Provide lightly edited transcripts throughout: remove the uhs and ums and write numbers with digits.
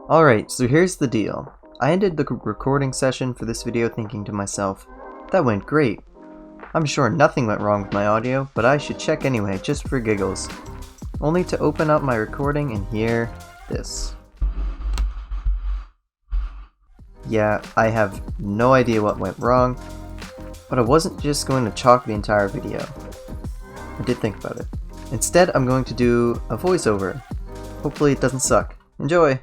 Alright, so here's the deal. I ended the recording session for this video thinking to myself, that went great. I'm sure nothing went wrong with my audio, but I should check anyway, just for giggles. Only to open up my recording and hear this. Yeah, I have no idea what went wrong, but I wasn't just going to chalk the entire video. I did think about it. Instead, I'm going to do a voiceover. Hopefully it doesn't suck. Enjoy!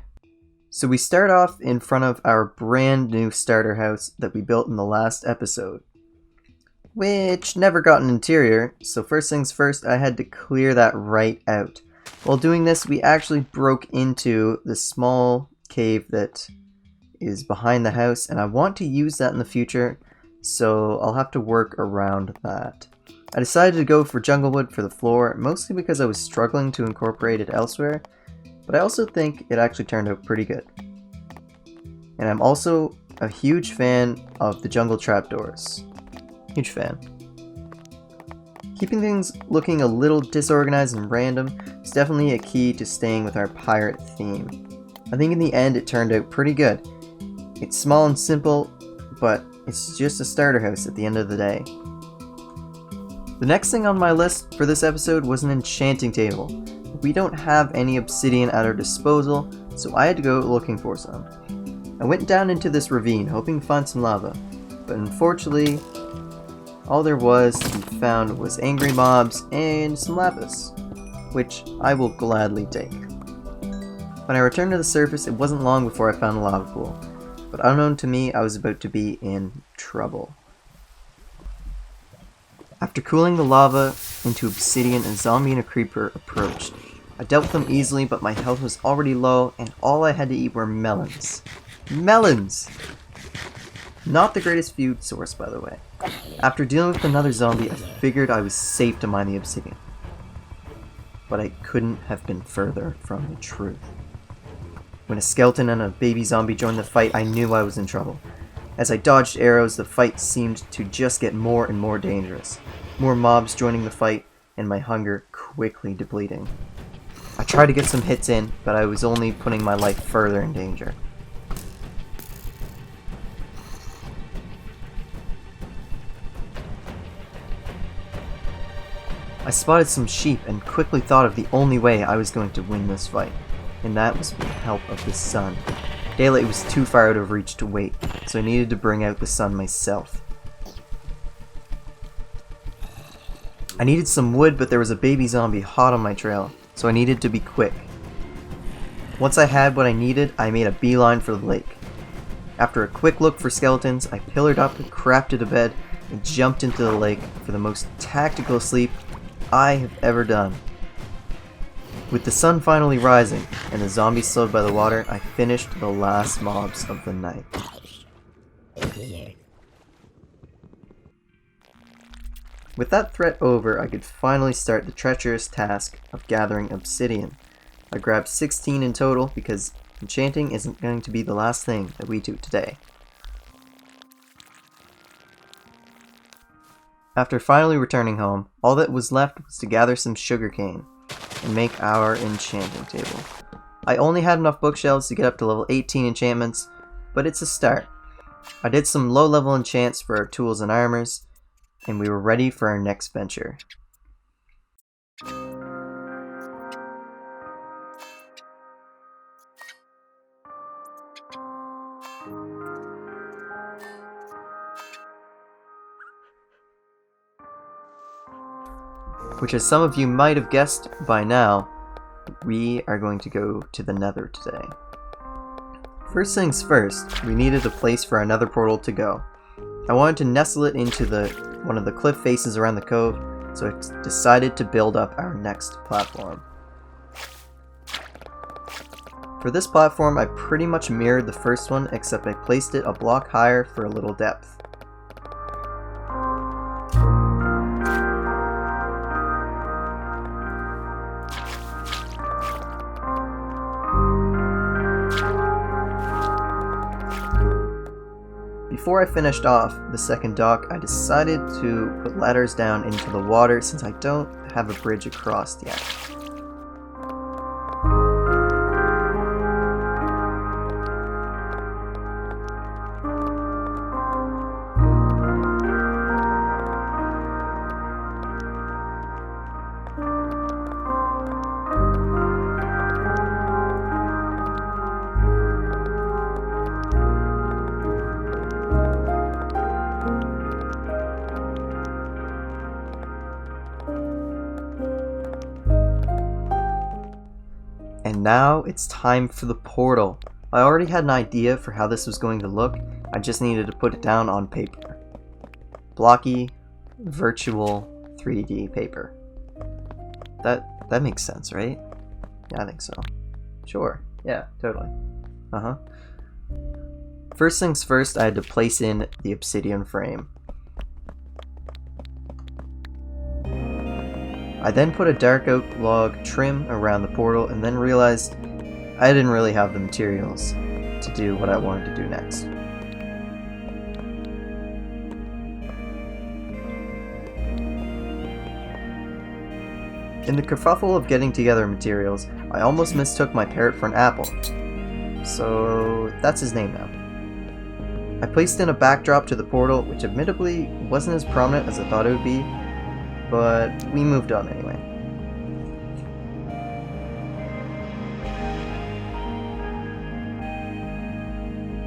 So we start off in front of our brand new starter house that we built in the last episode, which never got an interior, so first things first, I had to clear that right out. While doing this, we actually broke into the small cave that is behind the house, and I want to use that in the future, so I'll have to work around that. I decided to go for jungle wood for the floor, mostly because I was struggling to incorporate it elsewhere, but I also think it actually turned out pretty good. And I'm also a huge fan of the jungle trapdoors. Huge fan. Keeping things looking a little disorganized and random is definitely a key to staying with our pirate theme. I think in the end it turned out pretty good. It's small and simple, but it's just a starter house at the end of the day. The next thing on my list for this episode was an enchanting table. We don't have any obsidian at our disposal, so I had to go looking for some. I went down into this ravine hoping to find some lava, but unfortunately, all there was to be found was angry mobs and some lapis, which I will gladly take. When I returned to the surface, it wasn't long before I found a lava pool, but unknown to me, I was about to be in trouble. After cooling the lava into obsidian, a zombie and a creeper approached. I dealt with them easily, but my health was already low, and all I had to eat were melons. Melons! Not the greatest food source, by the way. After dealing with another zombie, I figured I was safe to mine the obsidian. But I couldn't have been further from the truth. When a skeleton and a baby zombie joined the fight, I knew I was in trouble. As I dodged arrows, the fight seemed to just get more and more dangerous. More mobs joining the fight, and my hunger quickly depleting. I tried to get some hits in, but I was only putting my life further in danger. I spotted some sheep and quickly thought of the only way I was going to win this fight, and that was with the help of the sun. Daylight was too far out of reach to wait, so I needed to bring out the sun myself. I needed some wood, but there was a baby zombie hot on my trail, so I needed to be quick. Once I had what I needed, I made a beeline for the lake. After a quick look for skeletons, I pillared up, crafted a bed, and jumped into the lake for the most tactical sleep I have ever done. With the sun finally rising and the zombies slowed by the water, I finished the last mobs of the night. With that threat over, I could finally start the treacherous task of gathering obsidian. I grabbed 16 in total because enchanting isn't going to be the last thing that we do today. After finally returning home, all that was left was to gather some sugarcane and make our enchanting table. I only had enough bookshelves to get up to level 18 enchantments, but it's a start. I did some low-level enchants for our tools and armors, and we were ready for our next venture. Which, as some of you might have guessed by now, we are going to go to the Nether today. First things first, we needed a place for another portal to go. I wanted to nestle it into one of the cliff faces around the cove, so I decided to build up our next platform. For this platform, I pretty much mirrored the first one, except I placed it a block higher for a little depth. Before I finished off the second dock, I decided to put ladders down into the water since I don't have a bridge across yet. now it's time for the portal. I already had an idea for how this was going to look, I just needed to put it down on paper. Blocky, virtual, 3D paper. That makes sense, right? Yeah, I think so. Sure, yeah, totally. First things first, I had to place in the obsidian frame. I then put a dark oak log trim around the portal and then realized I didn't really have the materials to do what I wanted to do next. In the kerfuffle of getting together materials, I almost mistook my parrot for an apple. So that's his name now. I placed in a backdrop to the portal, which admittedly wasn't as prominent as I thought it would be, but we moved on anyway.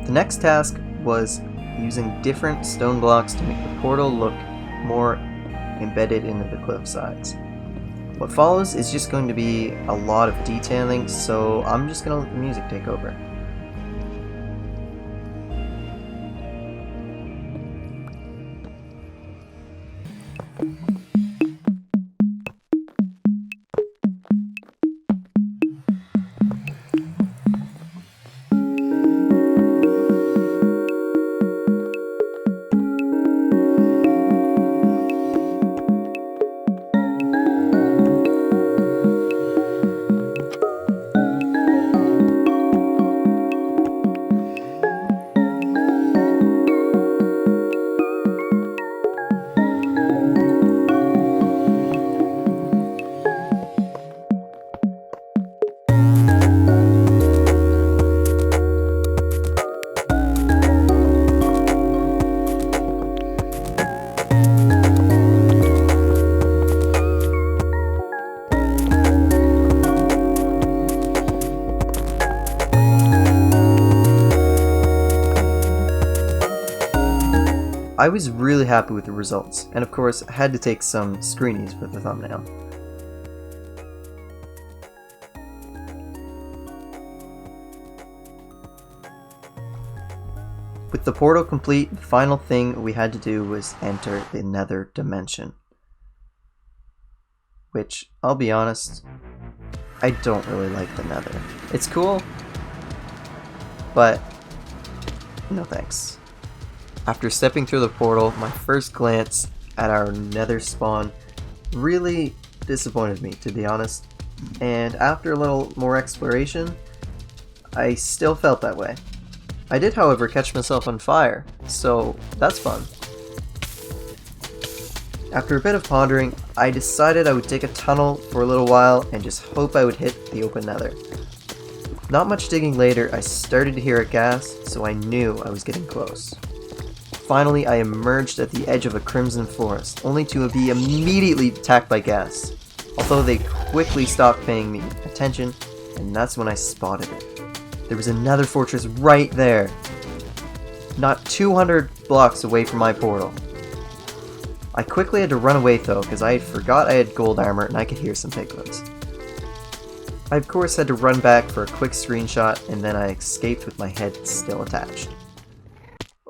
The next task was using different stone blocks to make the portal look more embedded into the cliff sides. What follows is just going to be a lot of detailing, so I'm just going to let the music take over. I was really happy with the results, and of course I had to take some screenies for the thumbnail. With the portal complete, the final thing we had to do was enter the nether dimension. Which, I'll be honest, I don't really like the nether. It's cool, but no thanks. After stepping through the portal, my first glance at our nether spawn really disappointed me, to be honest. And after a little more exploration, I still felt that way. I did, however, catch myself on fire, so that's fun. After a bit of pondering, I decided I would dig a tunnel for a little while and just hope I would hit the open nether. Not much digging later, I started to hear a gas, so I knew I was getting close. Finally, I emerged at the edge of a crimson forest, only to be immediately attacked by ghasts. Although they quickly stopped paying me attention, and that's when I spotted it. There was another fortress right there, not 200 blocks away from my portal. I quickly had to run away though, because I forgot I had gold armor and I could hear some piglins. I of course had to run back for a quick screenshot, and then I escaped with my head still attached.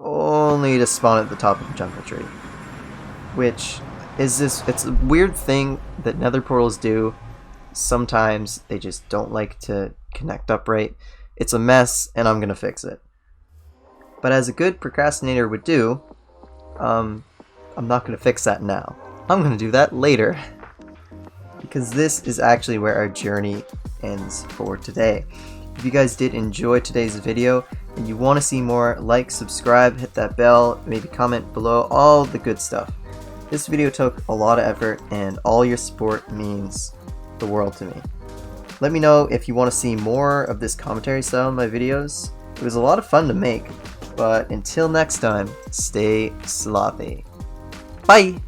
Only to spawn at the top of a jungle tree. Which is it's a weird thing that nether portals do. Sometimes they just don't like to connect upright. It's a mess, and I'm gonna fix it. But as a good procrastinator would do, I'm not gonna fix that now. I'm gonna do that later. Because this is actually where our journey ends for today. If you guys did enjoy today's video and you want to see more, like, subscribe, hit that bell, maybe comment below, all the good stuff. This video took a lot of effort and all your support means the world to me. Let me know if you want to see more of this commentary style in my videos. It was a lot of fun to make, but until next time, stay slothy. Bye!